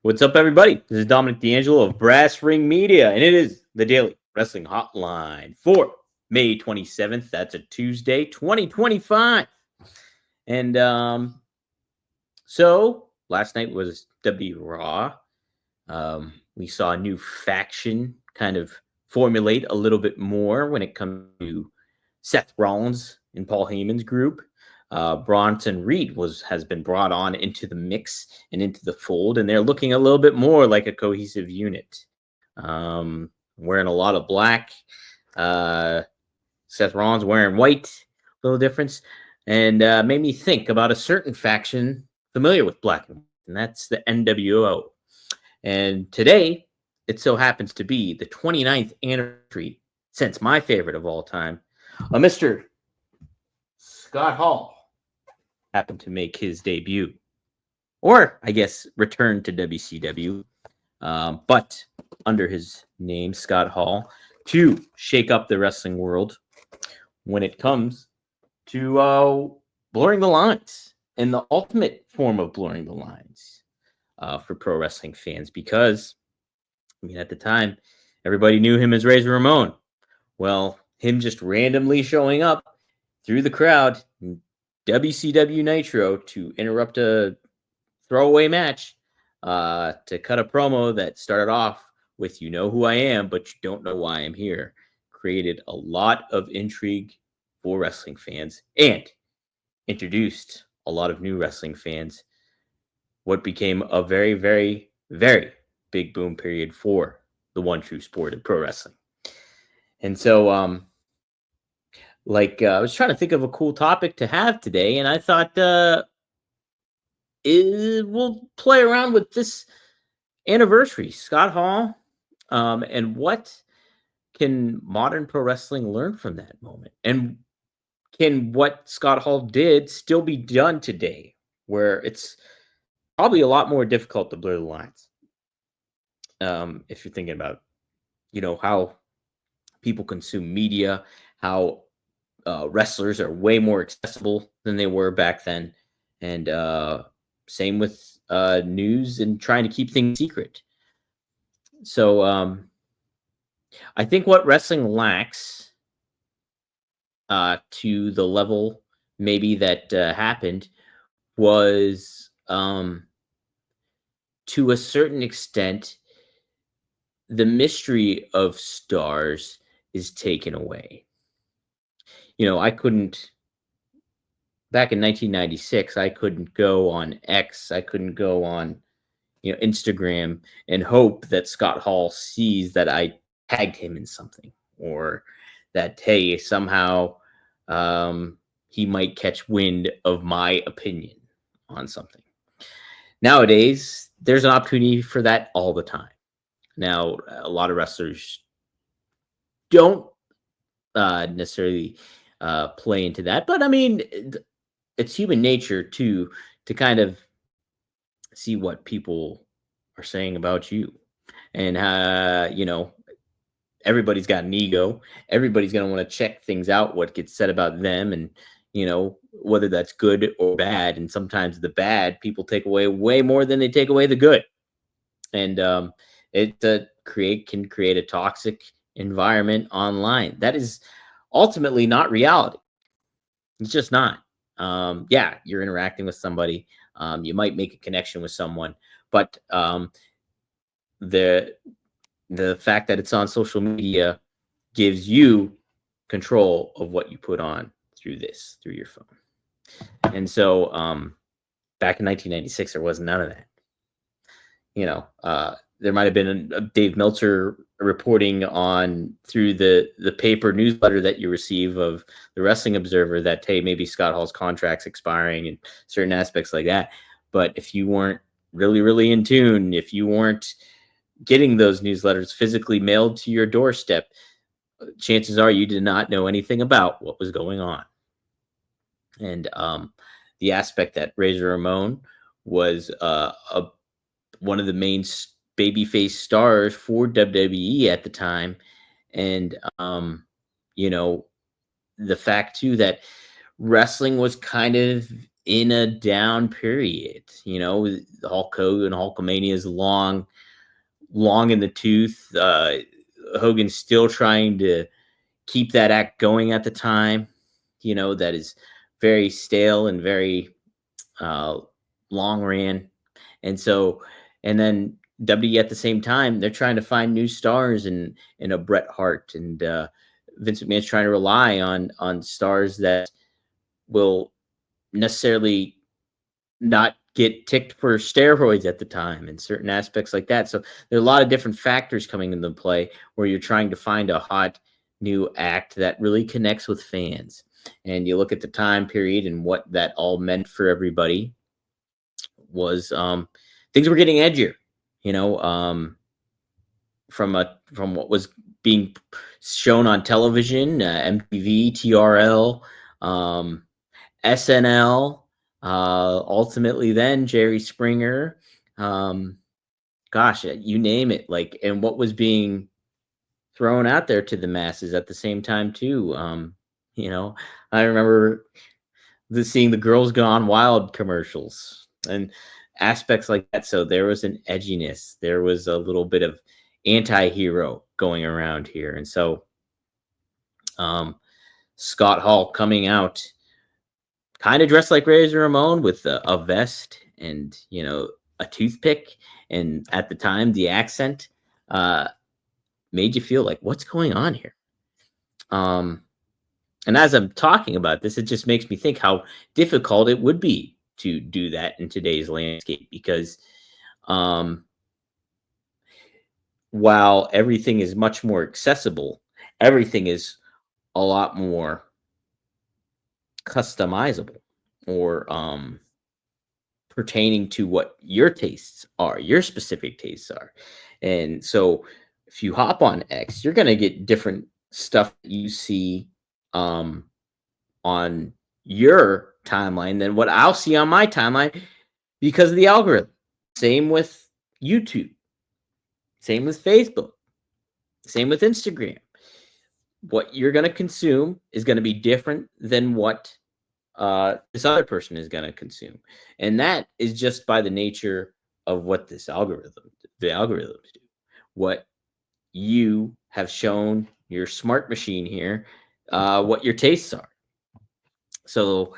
What's up, everybody? This is Dominic DeAngelo of Brass Ring Media, and it is the Daily Wrestling Hotline for May 27th. That's a Tuesday, 2025. And so last night was W Raw. We saw a new faction kind of formulate a little bit more when it comes to Seth Rollins and Paul Heyman's group. Bronson Reed has been brought on into the mix and into the fold, and they're looking a little bit more like a cohesive unit. Wearing a lot of black. Seth Rollins wearing white, little difference, and made me think about a certain faction familiar with black and white, and that's the NWO. And today, it so happens to be the 29th anniversary since my favorite of all time, Mr. Scott Hall happened to make his debut, or I guess return to WCW, but under his name, Scott Hall, to shake up the wrestling world when it comes to blurring the lines and the ultimate form of blurring the lines for pro wrestling fans. Because, I mean, at the time, everybody knew him as Razor Ramon. Well, him just randomly showing up through the crowd in WCW Nitro to interrupt a throwaway match to cut a promo that started off with "You know who I am, but you don't know why I'm here," created a lot of intrigue for wrestling fans and introduced a lot of new wrestling fans. What became a very, very, very big boom period for the one true sport of pro wrestling. And so, I was trying to think of a cool topic to have today, and I thought we'll play around with this anniversary, Scott Hall, and what can modern pro wrestling learn from that moment, and can what Scott Hall did still be done today, where it's probably a lot more difficult to blur the lines. If you're thinking about, how people consume media, how wrestlers are way more accessible than they were back then. And same with news and trying to keep things secret. So I think what wrestling lacks to the level maybe that happened was to a certain extent, the mystery of stars is taken away. I couldn't, back in 1996, I couldn't go on X, I couldn't go on, Instagram and hope that Scott Hall sees that I tagged him in something, or that, hey, somehow he might catch wind of my opinion on something. Nowadays, there's an opportunity for that all the time. Now, a lot of wrestlers don't necessarily play into that, but I mean, it's human nature to kind of see what people are saying about you, and everybody's got an ego. Everybody's going to want to check things out, what gets said about them, and whether that's good or bad. And sometimes the bad people take away way more than they take away the good, and it can create a toxic environment online that is ultimately not reality. It's just not. Yeah, you're interacting with somebody. You might make a connection with someone, but the fact that it's on social media gives you control of what you put on through your phone. And so back in 1996, there was none of that. There might have been a Dave Meltzer reporting on through the paper newsletter that you receive of the Wrestling Observer that, hey, maybe Scott Hall's contract's expiring and certain aspects like that. But if you weren't really, really in tune, if you weren't getting those newsletters physically mailed to your doorstep, chances are you did not know anything about what was going on. And the aspect that Razor Ramon was one of the main babyface stars for WWE at the time. And, the fact too that wrestling was kind of in a down period. Hulk Hogan, Hulkamania is long in the tooth. Hogan's still trying to keep that act going at the time. That is very stale and very uh, long ran. And so, and then WWE at the same time, they're trying to find new stars in a Bret Hart, and Vince McMahon's trying to rely on stars that will necessarily not get ticked for steroids at the time and certain aspects like that. So there are a lot of different factors coming into play where you're trying to find a hot new act that really connects with fans. And you look at the time period and what that all meant for everybody was things were getting edgier, you know, from what was being shown on television, MTV, TRL, SNL, ultimately then Jerry Springer, um, gosh, you name it, like, and what was being thrown out there to the masses at the same time too. You know, I remember seeing the Girls Gone Wild commercials and aspects like that. So there was an edginess, there was a little bit of anti-hero going around here, and so Scott Hall coming out kind of dressed like Razor Ramon with a vest and a toothpick, and at the time the accent made you feel like, what's going on here? And as I'm talking about this, it just makes me think how difficult it would be to do that in today's landscape, because while everything is much more accessible, everything is a lot more customizable, or pertaining to what your tastes are, your specific tastes are. And so if you hop on X, you're going to get different stuff that you see um, on your timeline than what I'll see on my timeline because of the algorithm. Same with YouTube, same with Facebook, same with Instagram. What you're going to consume is going to be different than what this other person is going to consume. And that is just by the nature of what the algorithms do. What you have shown your smart machine here, what your tastes are. So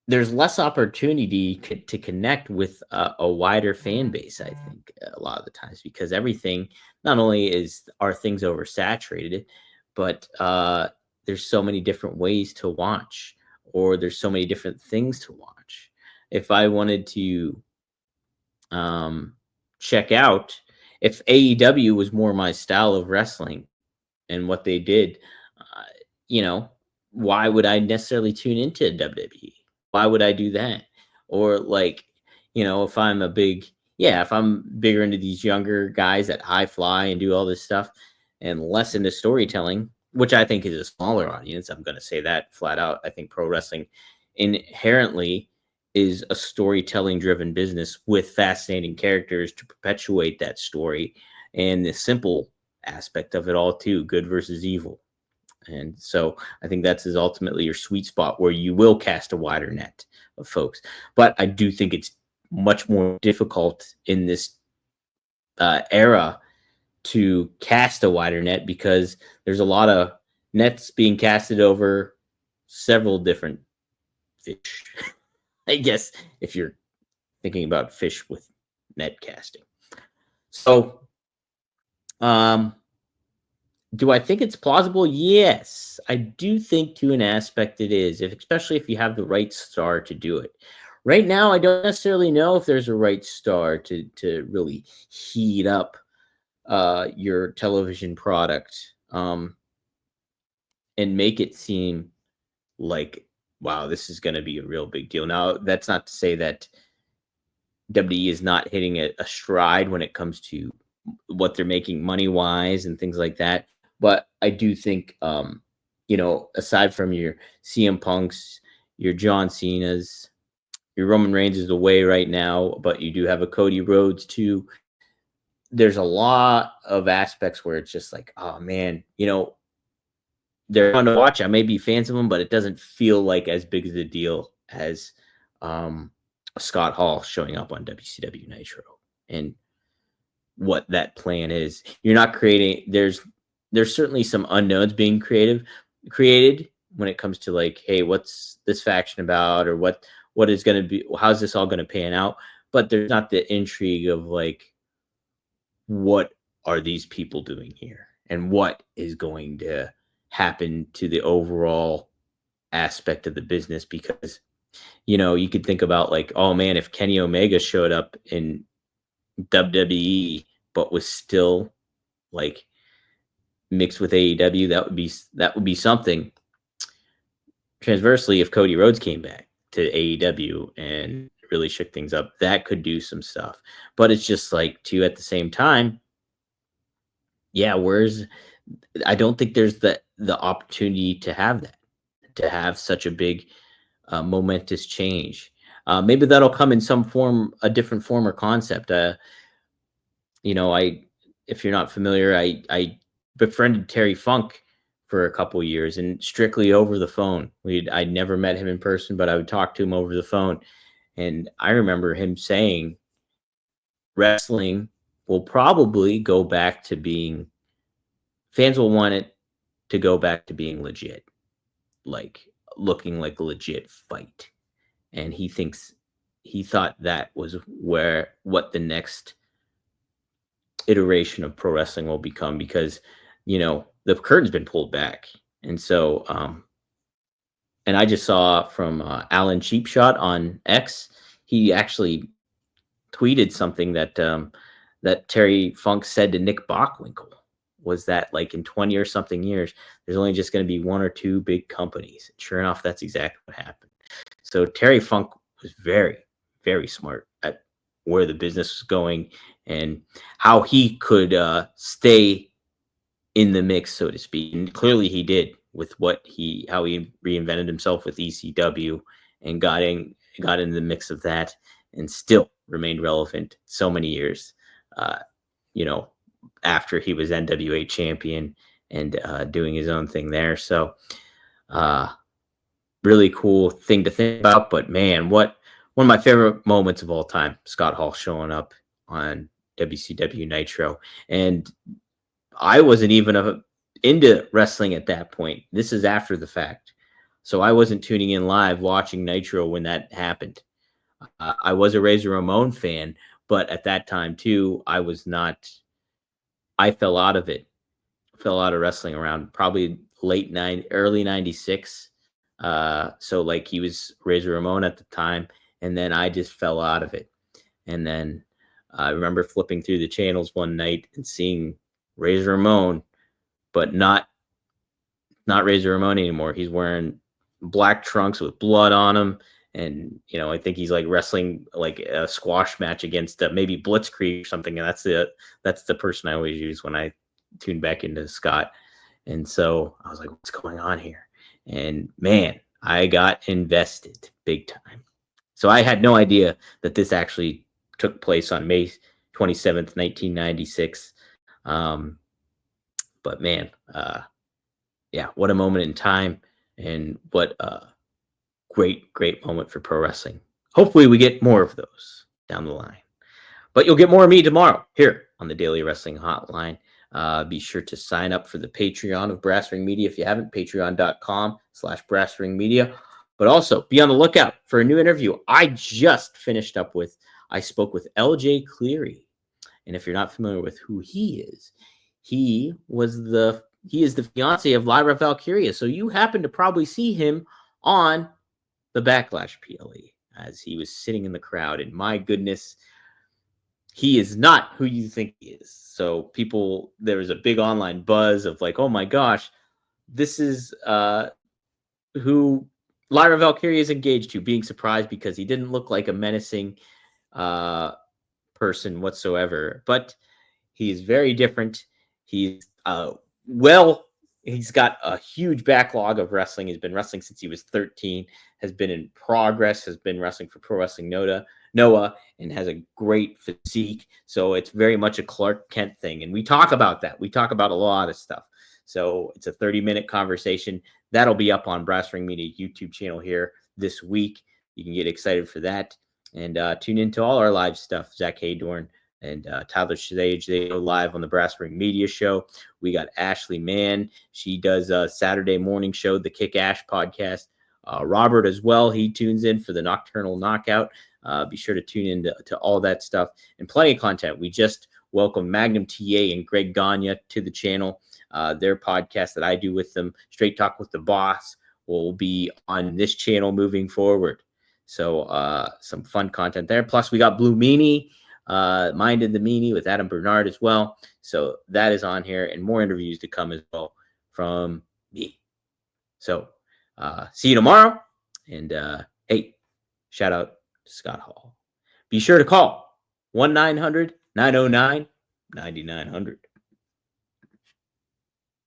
there's less opportunity to connect with a wider fan base, I think, a lot of the times, because everything, not only are things oversaturated, but there's so many different ways to watch, or there's so many different things to watch. If I wanted to check out, if AEW was more my style of wrestling and what they did, you know, why would I necessarily tune into WWE? Why would I do that? Or like, if I'm if I'm bigger into these younger guys that high fly and do all this stuff and less into storytelling, which I think is a smaller audience, I'm going to say that flat out. I think pro wrestling inherently is a storytelling driven business with fascinating characters to perpetuate that story, and the simple aspect of it all too, good versus evil. And so I think that's ultimately your sweet spot where you will cast a wider net of folks. But I do think it's much more difficult in this era to cast a wider net, because there's a lot of nets being casted over several different fish. I guess if you're thinking about fish with net casting. So, do I think it's plausible? Yes, I do think to an aspect it is, especially if you have the right star to do it. Right now, I don't necessarily know if there's a right star to really heat up your television product and make it seem like, wow, this is going to be a real big deal. Now, that's not to say that WWE is not hitting a stride when it comes to what they're making money wise and things like that. But I do think, aside from your CM Punks, your John Cena's, your Roman Reigns is away right now, but you do have a Cody Rhodes too. There's a lot of aspects where it's just like, oh man, they're fun to watch. I may be fans of them, but it doesn't feel like as big as a deal as um, Scott Hall showing up on WCW Nitro and what that plan is. You're not creating. There's certainly some unknowns being created when it comes to like, hey, what's this faction about, or what is going to be, how's this all going to pan out? But there's not the intrigue of like, what are these people doing here, and what is going to happen to the overall aspect of the business? Because you could think about like, oh man, if Kenny Omega showed up in WWE but was still like mixed with AEW, that would be something. Transversely, if Cody Rhodes came back to AEW and really shook things up, that could do some stuff. But it's just like, too, at the same time, yeah, I don't think there's the opportunity to have that, to have such a big momentous change. Maybe that'll come in some form, a different form or concept. I if you're not familiar, I befriended Terry Funk for a couple years, and strictly over the phone. I'd never met him in person, but I would talk to him over the phone. And I remember him saying wrestling will probably go back to being, fans will want it to go back to being legit, like looking like a legit fight. And he thought that was what the next iteration of pro wrestling will become, because the curtain's been pulled back. And so and I just saw from Alan Cheapshot on X, he actually tweeted something that Terry Funk said to Nick Bockwinkel, was that like in 20 or something years, there's only just going to be one or two big companies. Sure enough, that's exactly what happened. So Terry Funk was very, very smart at where the business was going and how he could stay in the mix, so to speak. And clearly he did, with how he reinvented himself with ECW and got in the mix of that, and still remained relevant so many years, after he was NWA champion and doing his own thing there. So really cool thing to think about. But man, one of my favorite moments of all time, Scott Hall showing up on WCW Nitro. And I wasn't even into wrestling at that point. This is after the fact. So I wasn't tuning in live watching Nitro when that happened. I was a Razor Ramon fan, but at that time too, I was not. I fell out of it. Fell out of wrestling around probably early '96. So like he was Razor Ramon at the time, and then I just fell out of it. And then I remember flipping through the channels one night and seeing Razor Ramon, but not Razor Ramon anymore. He's wearing black trunks with blood on him. And, I think he's like wrestling like a squash match against maybe Blitzkrieg or something. And that's the person I always use when I tune back into Scott. And so I was like, what's going on here? And man, I got invested big time. So I had no idea that this actually took place on May 27th, 1996. But man, yeah, what a moment in time, and what a great moment for pro wrestling. Hopefully we get more of those down the line. But you'll get more of me tomorrow here on the Daily Wrestling Hotline. Be sure to sign up for the Patreon of Brass Ring Media if you haven't, patreon.com/Brass Ring Media. But also be on the lookout for a new interview I just finished up with. I spoke with LJ Cleary. And if you're not familiar with who he is, he is the fiance of Lyra Valkyria. So you happen to probably see him on the Backlash PLE as he was sitting in the crowd. And my goodness, he is not who you think he is. So there was a big online buzz of like, oh my gosh, this is who Lyra Valkyria is engaged to, being surprised because he didn't look like a menacing person whatsoever. But he's very different. He's he's got a huge backlog of wrestling. He's been wrestling since he was 13, has been in progress, has been wrestling for Pro Wrestling Noah, and has a great physique. So it's very much a Clark Kent thing. And we talk about that. We talk about a lot of stuff. So it's a 30-minute conversation. That'll be up on Brass Ring Media YouTube channel here this week. You can get excited for that. And tune into all our live stuff. Zach Haydorn and Tyler Sage, they go live on the Brass Ring Media Show. We got Ashley Mann. She does a Saturday morning show, the Kick Ash podcast. Robert as well. He tunes in for the Nocturnal Knockout. Be sure to tune in to all that stuff and plenty of content. We just welcome Magnum TA and Greg Gagne to the channel. Their podcast that I do with them, Straight Talk with the Boss, will be on this channel moving forward. So some fun content there. Plus, we got Blue Meanie, Minded the Meanie with Adam Bernard as well. So that is on here, and more interviews to come as well from me. So see you tomorrow. And hey, shout out to Scott Hall. Be sure to call 1-900-909-9900.